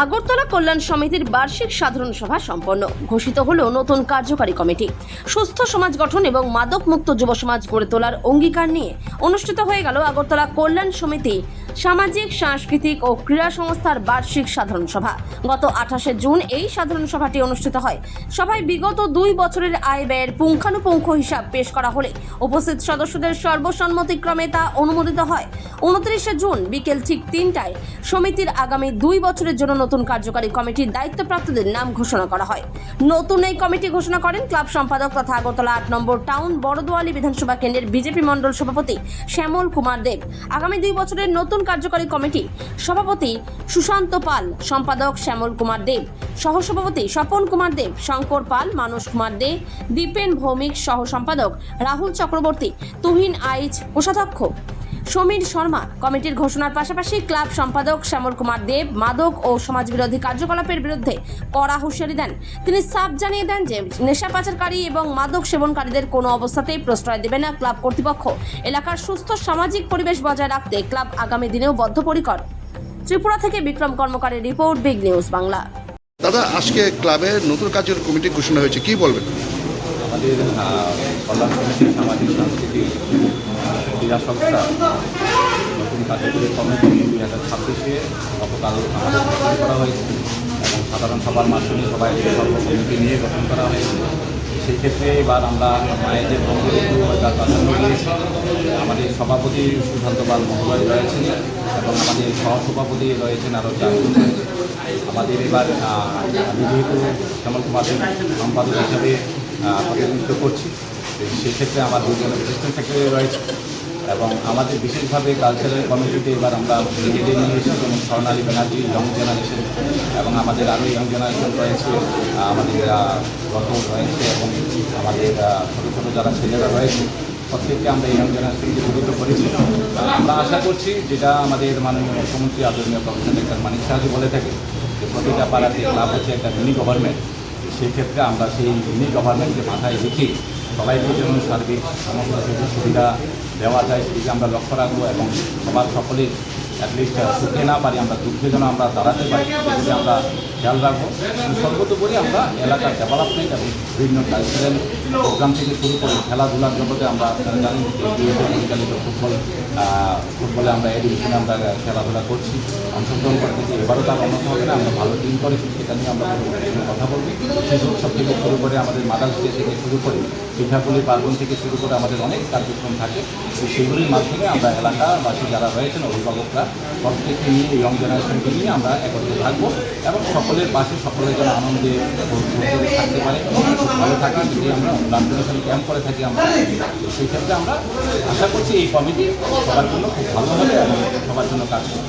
আগরতলা কল্যাণ সমিতির বার্ষিক সাধারণ সভা সম্পন্ন। ঘোষিত হলো নতুন কার্যকারী কমিটি। সুস্থ সমাজ গঠন এবং মাদক মুক্ত যুব সমাজ গড়ে তোলার অঙ্গীকার নিয়ে অনুষ্ঠিত হয়ে গেল আগরতলা কল্যাণ সমিতি সামাজিক, সাংস্কৃতিক ও ক্রীড়া সংস্থার বার্ষিক সাধারণ সভা। গত 28 জুন এই সাধারণ সভাটি অনুষ্ঠিত হয়। সভায় বিগত 2 বছরের আয় ব্যয়ের পুঙ্খানুপুঙ্খ হিসাব পেশ করা হলে উপস্থিত সদস্যদের সর্বসম্মতিক্রমে তা অনুমোদিত হয়। 29 জুন বিকেল ঠিক 3টায় সমিতির আগামী 2 বছরের জন্য নতুন কার্যকারী কমিটির দায়িত্বপ্রাপ্তদের নাম ঘোষণা করা হয়। নতুন এই কমিটি ঘোষণা করেন ক্লাব সম্পাদক তথা আগরতলা 8 নম্বর টাউন বড়দোয়ালি বিধানসভা কেন্দ্রের বিজেপি মণ্ডল সভাপতি শ্যামল কুমার দেব। আগামী 2 বছরের নতুন কার্যকারী কমিটি সভাপতি সুশান্ত পাল, সম্পাদক শ্যামল কুমার দেব, সহসভাপতি স্বপন কুমার দেব, শঙ্কর পাল, মানস কুমার দে, দীপেন ভৌমিক, সহ সম্পাদক রাহুল চক্রবর্তী, তুহিন আইচ, কোষাধ্যক্ষ সমীর শর্মা। কমিটির ঘোষণার পাশাপাশি ক্লাব সম্পাদক শ্যামল কুমার দেব মাদক ও সমাজবিরোধী কার্যকলাপের বিরুদ্ধে কড়া হুঁশিয়ারি দেন। তিনি সাফ জানিয়ে দেন যে নেশা পাচারকারী এবং মাদক সেবনকারীদের কোনো অবস্থাতেই প্রশ্রয় দেবে না ক্লাব কর্তৃপক্ষ। এলাকার সুস্থ সামাজিক পরিবেশ বজায় রাখতে ক্লাব আগামী দিনেও বদ্ধপরিকর। ত্রিপুরা থেকে বিক্রম কর্মকারের রিপোর্ট, বিগ নিউজ বাংলা। দাদা, আজকে ক্লাবের নতুন কাজের কমিটি ঘোষণা হয়েছে, কি বলবেন? আমাদের কল্যাণ সমিতির সামাজিক, সাংস্কৃতিক ক্রীড়া সংস্থা নতুন কার্যকরী কমিটি 2026-এ গতকাল আমাদের গঠন করা হয়েছে এবং সাধারণ সভার মাধ্যমে সবাই সর্বসম্মতি নিয়ে গঠন করা হয়েছে। সেই ক্ষেত্রে এবার আমরা মায়েদের বন্ধুকে প্রাধান্য দিয়েছি। আমাদের সভাপতি সুশান্ত পাল মহোদয় রয়েছেন এবং আমাদের সহসভাপতি রয়েছেন আরও 4 জন। আমাদের এবার আমি যেহেতু শ্যামল কুমার সম্পাদক হিসাবে প্রতিনিধিত্ব করছি, সেক্ষেত্রে আমার 2 জন অ্যাসিস্ট্যান্ট সেক্রেটারি রয়েছে এবং আমাদের বিশেষভাবে কালচারাল কমিটিতে এবার আমরা নিজেদের নিয়ে এসেছি, যেমন স্বর্ণালী ব্যানার্জি ইয়ং জেনারেশন এবং আমাদের আরও ইয়ং জেনারেশন রয়েছে, আমাদের রত রয়েছে এবং আমাদের ছোটো ছোটো যারা ছেলেরা রয়েছে প্রত্যেককে আমরা ইয়ং জেনারেশনকে জড়িত করেছি। আমরা আশা করছি, যেটা আমাদের মাননীয় মুখ্যমন্ত্রী আদরণীয় প্রফেসর ডক্টর মানিক সাহাজি বলে থাকে যে প্রতিটা পাড়াতে ক্লাব হচ্ছে একটা মিনি গভর্নমেন্ট। সেই ক্ষেত্রে আমরা সেই মিনি গভর্নমেন্টকে মাথায় রেখে সবাইকে যেন সার্বিক সমস্ত সুযোগ সুবিধা দেওয়া যায় সেদিকে আমরা লক্ষ্য রাখবো এবং সবার সকলেই অ্যাটলিস্ট সুখে না পারি, আমরা দুঃখে যেন আমরা দাঁড়াতে পারি সেদিকে আমরা খেয়াল রাখবো। সর্বোপরি আমরা এলাকার ডেভেলপমেন্ট এবং বিভিন্ন কালচারাল প্রোগ্রাম থেকে শুরু করে খেলাধুলার জগতে আমরা জানি পরিচালিত ফুটবলে আমরা এডুকেশনে আমরা খেলাধুলা করছি, অংশগ্রহণ করে থাকি। এবারও তার অন্য হবে না, আমরা ভালো টিম করেছি, সেটা নিয়ে আমরা কথা বলবো। শিশু উৎসব থেকে শুরু করে আমাদের মাদার্স ডে থেকে শুরু করে পিঠাপুলি পার্বণ থেকে শুরু করে আমাদের অনেক কার্যক্রম থাকে। তো সেগুলির মাধ্যমে আমরা এলাকাবাসী যারা রয়েছেন অভিভাবকরা প্রত্যেককে নিয়ে ইয়ং জেনারেশনকে নিয়ে আমরা একত্রে থাকবো এবং সকলের পাশে সকলের যেন আনন্দে থাকতে পারে, ভালো থাকা। যদি আমরা ব্লাড ডোনেশন ক্যাম্প করে থাকি আমরা, সেই ক্ষেত্রে আমরা আশা করছি এই কমিটি সবার জন্য খুব ভালো হবে এবং সবার জন্য কাজ করবে।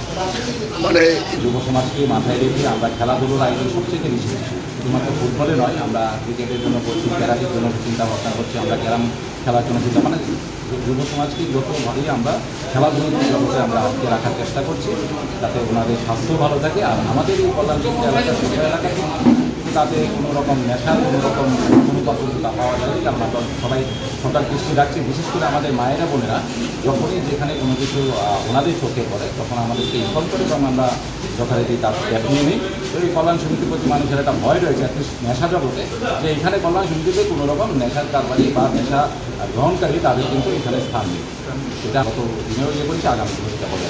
মানে যুব সমাজকে মাথায় রেখে আমরা খেলাধুলোর আয়োজন সবচেয়ে বেশি, শুধুমাত্র ফুটবলে নয়, আমরা ক্রিকেটের জন্য করছি, ক্যারাটের জন্য চিন্তা ভাবনা করছি, আমরা ক্যারাম খেলার জন্য চিন্তা, মানে যুব সমাজকে যতভাবেই আমরা খেলাধুলোর জগতে আমরা আজকে রাখার চেষ্টা করছি, যাতে ওনাদের স্বাস্থ্য ভালো থাকে। আর আমাদের এই কল্যাণ এলাকা ছোটো এলাকায় তাতে কোনো রকম নেশার কোনো রকম অনুপস্থিতি পাওয়া যায়, আমরা সবাই সরকার দৃষ্টি রাখছি। বিশেষ করে আমাদের মায়েরা বোনেরা যখনই যেখানে কোনো কিছু ওনাদের চোখে পড়ে তখন আমাদেরকে ইনফর্ম করে এবং আমরা যথারীতি তার স্টেপ নিয়ে নিই। তো এই কল্যাণ সমিতির প্রতি মানুষের একটা ভয় রয়েছে অ্যাটলিস্ট নেশা জগতে, যে এখানে কল্যাণ সমিতিতে কোনো রকম নেশার কারবারি বা নেশা গ্রহণকারী তাদের কিন্তু এখানে স্থান নেই। সেটা গত দিনেও ইয়ে করেছে, আগামী দিনে সেটা বলে